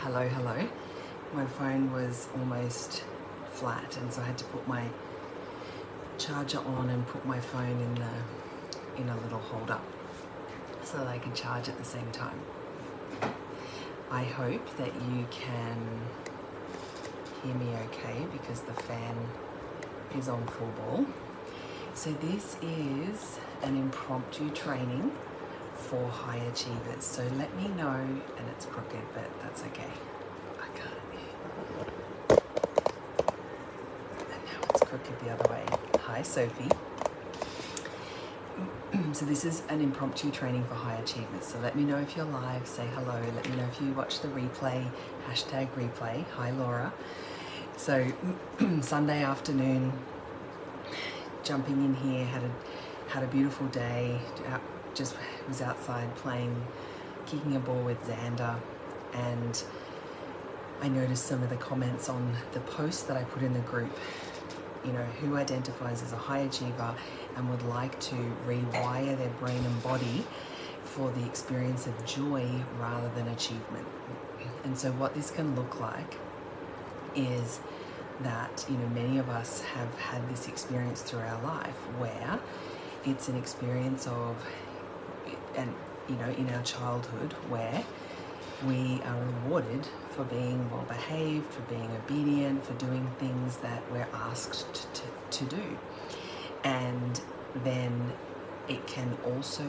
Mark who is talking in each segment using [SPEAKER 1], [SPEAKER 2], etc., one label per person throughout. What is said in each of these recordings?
[SPEAKER 1] Hello. My phone was almost flat, and so I had to put my charger on and put my phone in a little holder so that I can charge at the same time. I hope that you can hear me okay because the fan is on full ball. So this is an impromptu training for high achievers. So let me know, and it's crooked, but that's okay. I can't. And now it's crooked the other way. Hi, Sophie. So this is an impromptu training for high achievers. So let me know if you're live, say hello. Let me know if you watch the replay, #replay. Hi, Laura. So Sunday afternoon, jumping in here, had a beautiful day. Just was outside playing, kicking a ball with Xander, and I noticed some of the comments on the post that I put in the group. You know, who identifies as a high achiever and would like to rewire their brain and body for the experience of joy rather than achievement. And so what this can look like is that, you know, many of us have had this experience through our life where it's an experience of, and you know, in our childhood where we are rewarded for being well behaved, for being obedient, for doing things that we're asked to do. And then it can also,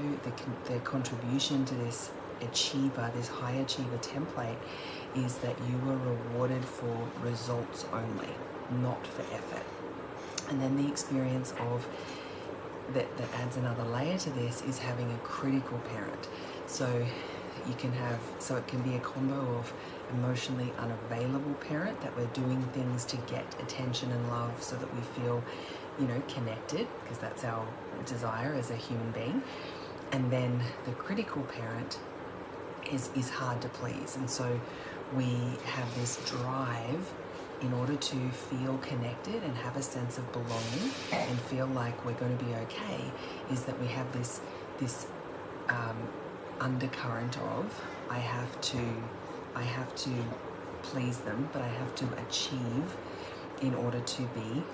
[SPEAKER 1] the contribution to this achiever, this high achiever template, is that you were rewarded for results only, not for effort. And then the experience of that adds another layer to this is having a critical parent. So you can have, so it can be a combo of emotionally unavailable parent, that we're doing things to get attention and love so that we feel, you know, connected, because that's our desire as a human being. And then the critical parent is hard to please. And so we have this drive in order to feel connected and have a sense of belonging and feel like we're going to be okay, is that we have this undercurrent of I have to please them, but I have to achieve in order to be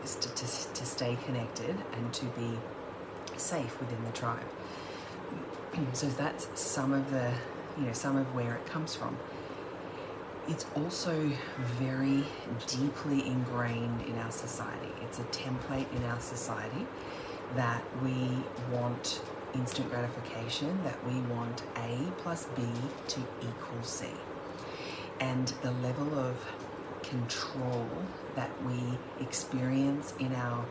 [SPEAKER 1] to stay connected and to be safe within the tribe. So that's some of the, you know, some of where it comes from. It's also very deeply ingrained in our society. It's a template in our society that we want instant gratification, that we want A plus B to equal C. And the level of control that we experience in our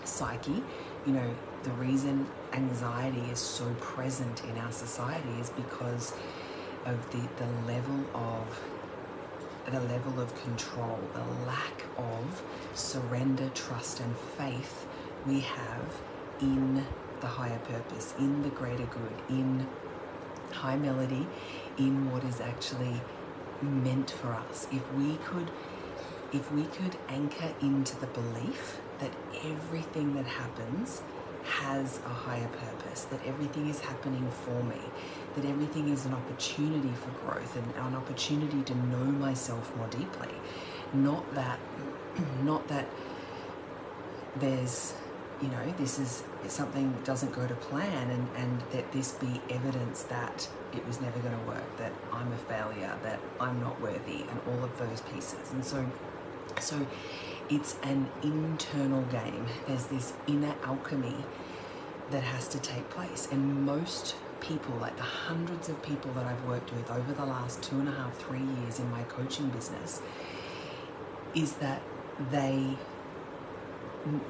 [SPEAKER 1] psyche, you know, the reason anxiety is so present in our society is because of the level of control, the lack of surrender, trust and faith we have in the higher purpose, in the greater good, in high melody, in what is actually meant for us. If we could anchor into the belief that everything that happens has a higher purpose, that everything is happening for me, that everything is an opportunity for growth and an opportunity to know myself more deeply. Not that there's, you know, this is something that doesn't go to plan and that this be evidence that it was never going to work, that I'm a failure, that I'm not worthy, and all of those pieces. And so it's an internal game. There's this inner alchemy that has to take place. And most people, like the hundreds of people that I've worked with over the last 2.5, 3 years in my coaching business, is that they,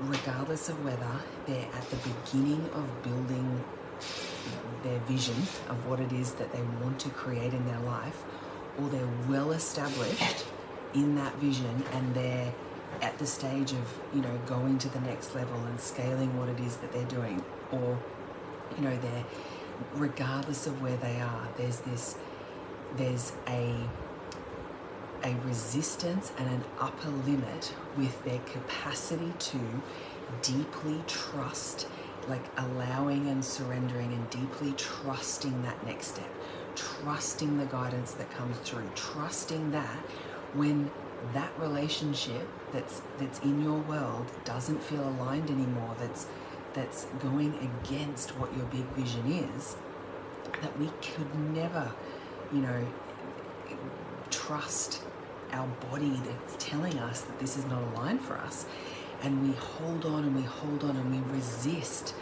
[SPEAKER 1] regardless of whether they're at the beginning of building their vision of what it is that they want to create in their life, or they're well established in that vision and they're at the stage of, you know, going to the next level and scaling what it is that they're doing, or, you know, they're, regardless of where they are, there's a resistance and an upper limit with their capacity to deeply trust, like allowing and surrendering and deeply trusting that next step, trusting the guidance that comes through, trusting that when that relationship that's in your world doesn't feel aligned anymore, that's going against what your big vision is, that we could never, trust our body that's telling us that this is not aligned for us. And we hold on and we hold on and we resist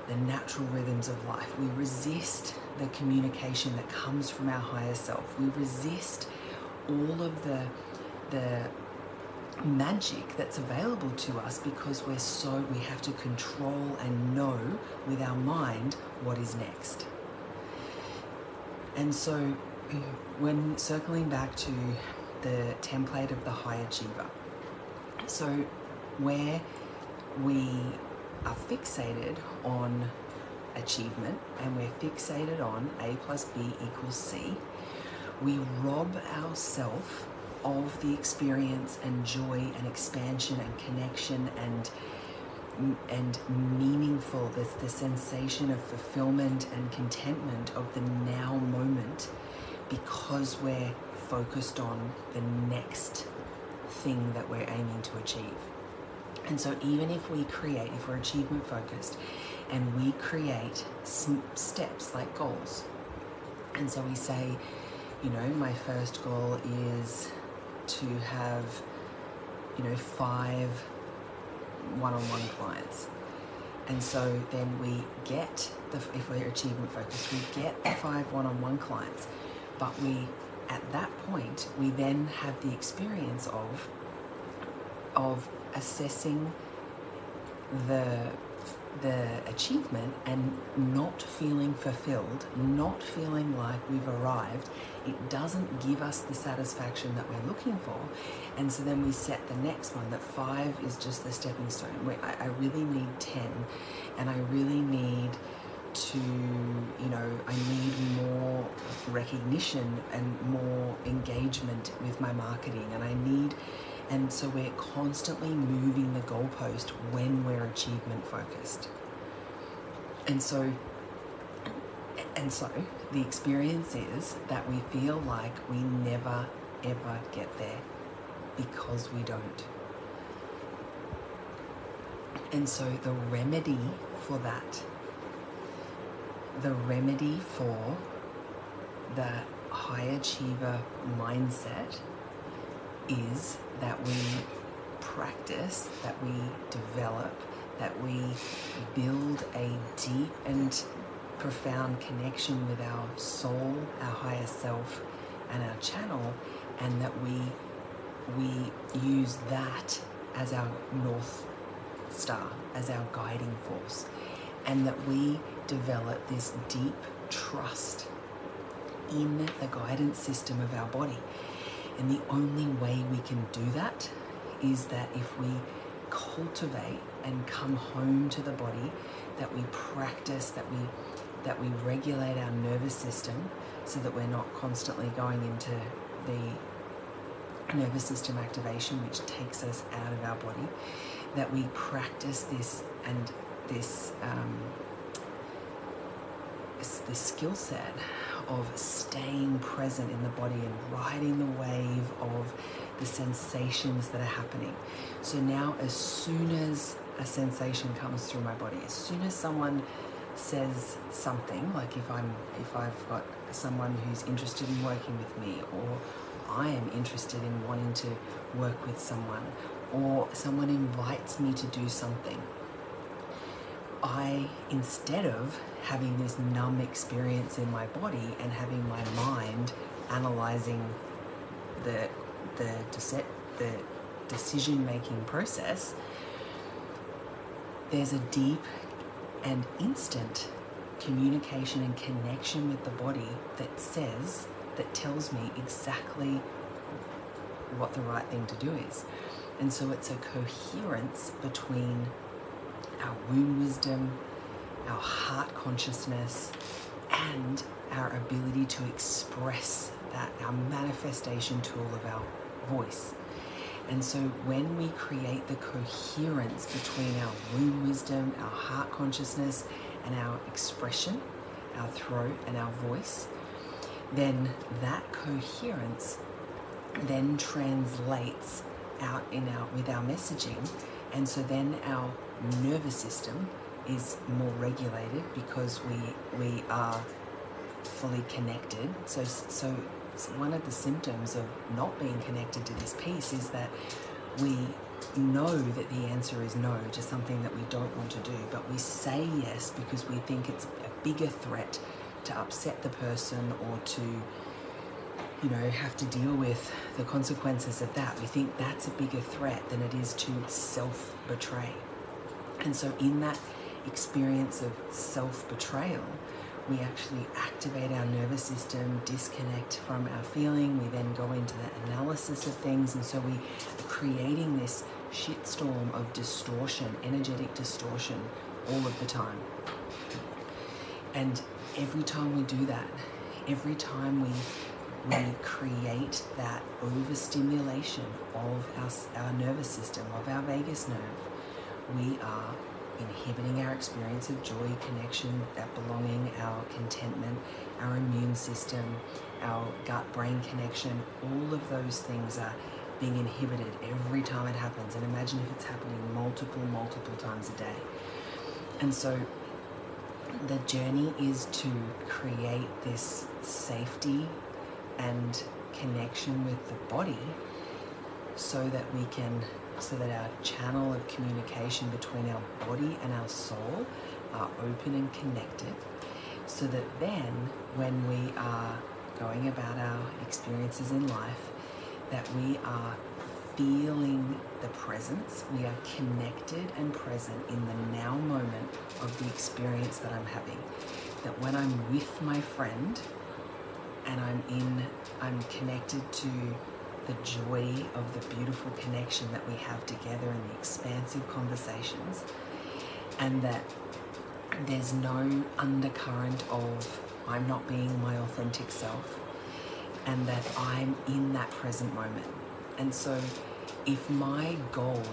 [SPEAKER 1] the natural rhythms of life. We resist the communication that comes from our higher self. We resist all of the magic that's available to us because we have to control and know with our mind what is next. And so when circling back to the template of the high achiever, so where we are fixated on achievement and we're fixated on A plus B equals C, we rob ourselves of the experience and joy and expansion and connection and meaningful, the sensation of fulfillment and contentment of the now moment, because we're focused on the next thing that we're aiming to achieve. And so even if we're achievement focused and we create steps like goals, and so we say, my first goal is to have, 5 one-on-one clients. And so then we get if we're achievement focused, we get the 5 one-on-one clients, but at that point, we then have the experience of assessing the achievement and not feeling fulfilled, not feeling like we've arrived. It doesn't give us the satisfaction that we're looking for. And so then we set the next one, that 5 is just the stepping stone. I really need 10, and I really need to, I need more recognition and more engagement with my marketing, and so we're constantly moving the goalpost when we're achievement focused. And so the experience is that we feel like we never ever get there because we don't. And so the remedy for that, the remedy for the high achiever mindset is that we practice, that we develop, that we build a deep and profound connection with our soul, our higher self, and our channel, and that we use that as our North Star, as our guiding force, and that we develop this deep trust in the guidance system of our body. And the only way we can do that is that if we cultivate and come home to the body, that we practice, that we regulate our nervous system so that we're not constantly going into the nervous system activation, which takes us out of our body, that we practice this and this skill set of staying present in the body and riding the wave of the sensations that are happening. So now, as soon as a sensation comes through my body, as soon as someone says something, like if I've got someone who's interested in working with me, or I am interested in wanting to work with someone, or someone invites me to do something, instead of having this numb experience in my body and having my mind analyzing the decision-making process, there's a deep and instant communication and connection with the body that tells me exactly what the right thing to do is. And so it's a coherence between our womb wisdom, our heart consciousness, and our ability to express that, our manifestation tool of our voice. And so when we create the coherence between our womb wisdom, our heart consciousness, and our expression, our throat and our voice, then that coherence then translates out with our messaging, and so then our nervous system is more regulated because we are fully connected. So one of the symptoms of not being connected to this piece is that we know that the answer is no to something that we don't want to do, but we say yes because we think it's a bigger threat to upset the person or to, you know, have to deal with the consequences of that. We think that's a bigger threat than it is to self-betray. And so in that experience of self-betrayal, we actually activate our nervous system, disconnect from our feeling. We then go into the analysis of things, and so we are creating this shitstorm of distortion, energetic distortion, all of the time. And every time we do that, every time we create that overstimulation of our nervous system, of our vagus nerve, we are inhibiting our experience of joy, connection, that belonging, our contentment, our immune system, our gut-brain connection. All of those things are being inhibited every time it happens. And imagine if it's happening multiple times a day. And so the journey is to create this safety and connection with the body so that our channel of communication between our body and our soul are open and connected, so that then when we are going about our experiences in life, that we are feeling the presence, we are connected and present in the now moment of the experience that I'm having. That when I'm with my friend and I'm connected to the joy of the beautiful connection that we have together and the expansive conversations, and that there's no undercurrent of I'm not being my authentic self, and that I'm in that present moment. And so if my goal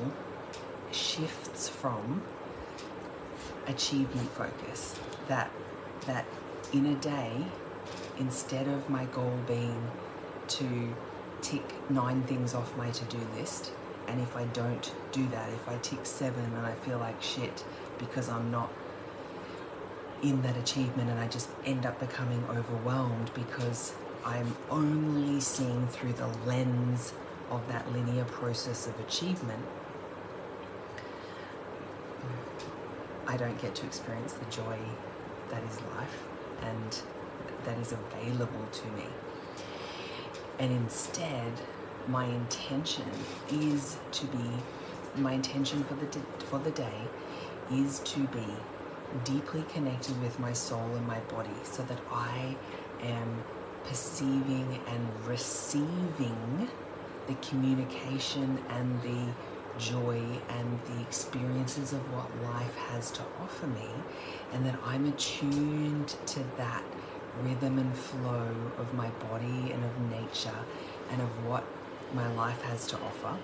[SPEAKER 1] shifts from achievement focus, that in a day, instead of my goal being to tick 9 things off my to-do list, and if I don't do that, if I tick 7 and I feel like shit because I'm not in that achievement, and I just end up becoming overwhelmed because I'm only seeing through the lens of that linear process of achievement, I don't get to experience the joy that is life and that is available to me. And instead, my intention for the day is to be deeply connected with my soul and my body, so that I am perceiving and receiving the communication and the joy and the experiences of what life has to offer me, and that I'm attuned to that rhythm and flow of my body and of nature and of what my life has to offer,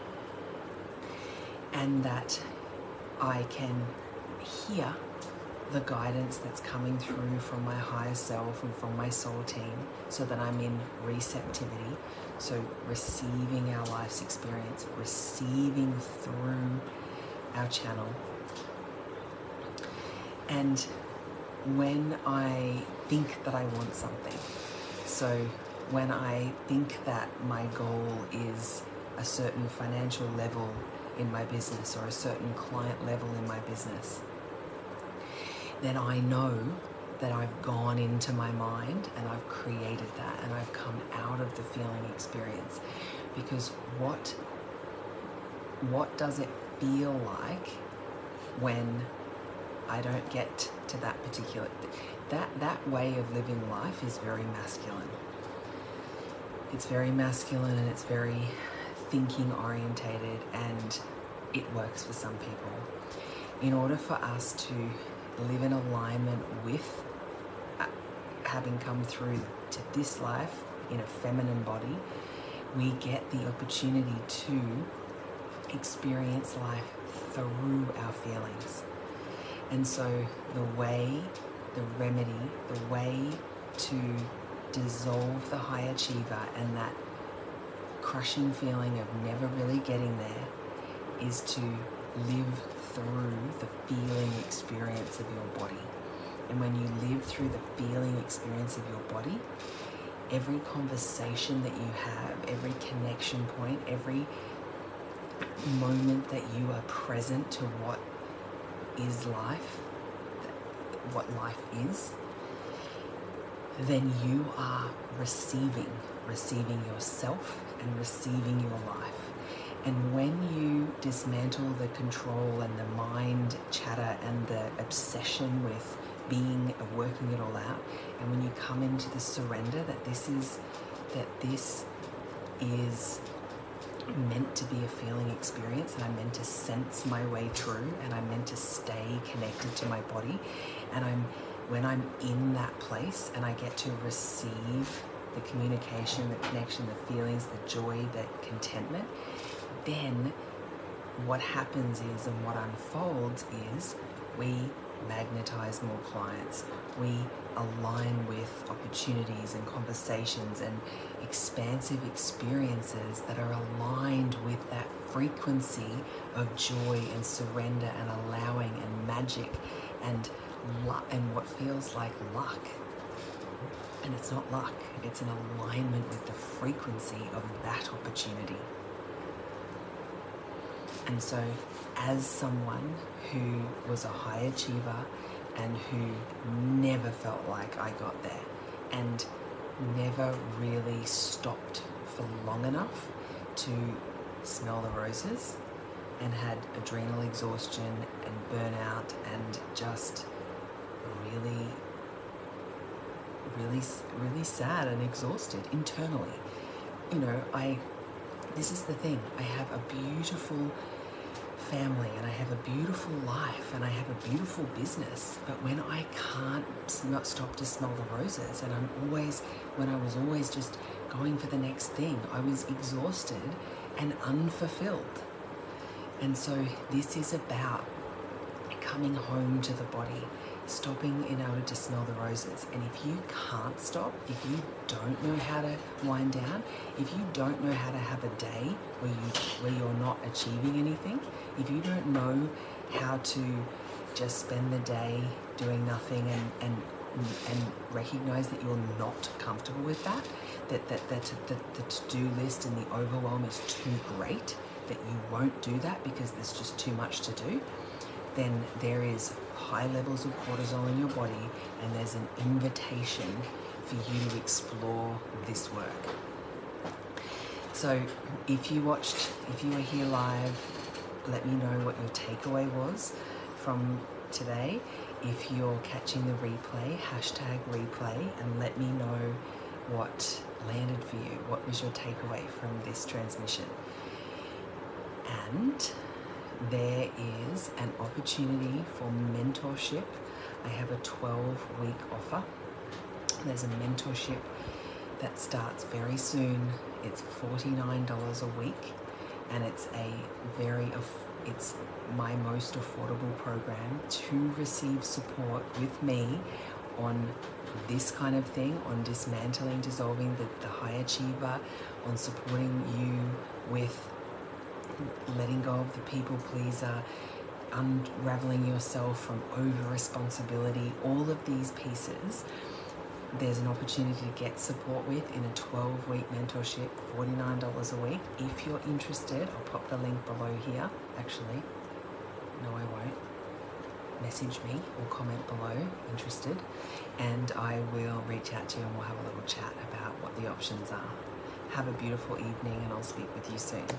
[SPEAKER 1] and that I can hear the guidance that's coming through from my higher self and from my soul team, so that I'm in receptivity, so receiving our life's experience, receiving through our channel. And when I think that I want something, so when I think that my goal is a certain financial level in my business or a certain client level in my business, then I know that I've gone into my mind and I've created that, and I've come out of the feeling experience. Because what does it feel like when I don't get to that particular, that way of living life is very masculine. It's very masculine and it's very thinking orientated, and it works for some people. In order for us to live in alignment with having come through to this life in a feminine body, we get the opportunity to experience life through our feelings. And so the way, the remedy, the way to dissolve the high achiever and that crushing feeling of never really getting there is to live through the feeling experience of your body. And when you live through the feeling experience of your body, every conversation that you have, every connection point, every moment that you are present to what is life, what life is, then you are receiving yourself and receiving your life. And when you dismantle the control and the mind chatter and the obsession with being, working it all out, and when you come into the surrender that this is meant to be a feeling experience, and I'm meant to sense my way through, and I'm meant to stay connected to my body, and when I'm in that place and I get to receive the communication, the connection, the feelings, the joy, the contentment, then what happens is, and what unfolds is, we magnetize more clients. We align with opportunities and conversations and expansive experiences that are aligned with that frequency of joy and surrender and allowing and magic and what feels like luck. And it's not luck, it's an alignment with the frequency of that opportunity. And so, as someone who was a high achiever and who never felt like I got there and never really stopped for long enough to smell the roses and had adrenal exhaustion and burnout and just really sad and exhausted internally. You know, this is the thing, I have a beautiful family and I have a beautiful life and I have a beautiful business, but when I can't not stop to smell the roses, and when I was always just going for the next thing, I was exhausted and unfulfilled. And so this is about coming home to the body, stopping in order to smell the roses. And if you can't stop, if you don't know how to wind down, if you don't know how to have a day where you're not achieving anything, if you don't know how to just spend the day doing nothing and recognize that you're not comfortable with that the to-do list and the overwhelm is too great, that you won't do that because there's just too much to do, then there is high levels of cortisol in your body, and there's an invitation for you to explore this work. So if you were here live, let me know what your takeaway was from today. If you're catching the replay, #replay, and let me know what landed for you. What was your takeaway from this transmission? And there is an opportunity for mentorship. I have a 12-week offer. There's a mentorship that starts very soon. It's $49 a week, and it's it's my most affordable program to receive support with me on this kind of thing, on dismantling, dissolving the high achiever, on supporting you with letting go of the people pleaser, unraveling yourself from over responsibility, all of these pieces. There's an opportunity to get support with in a 12-week mentorship, $49 a week. If you're interested, I'll pop the link below here. Actually, no, I won't. Message me or comment below, interested, and I will reach out to you and we'll have a little chat about what the options are. Have a beautiful evening, and I'll speak with you soon.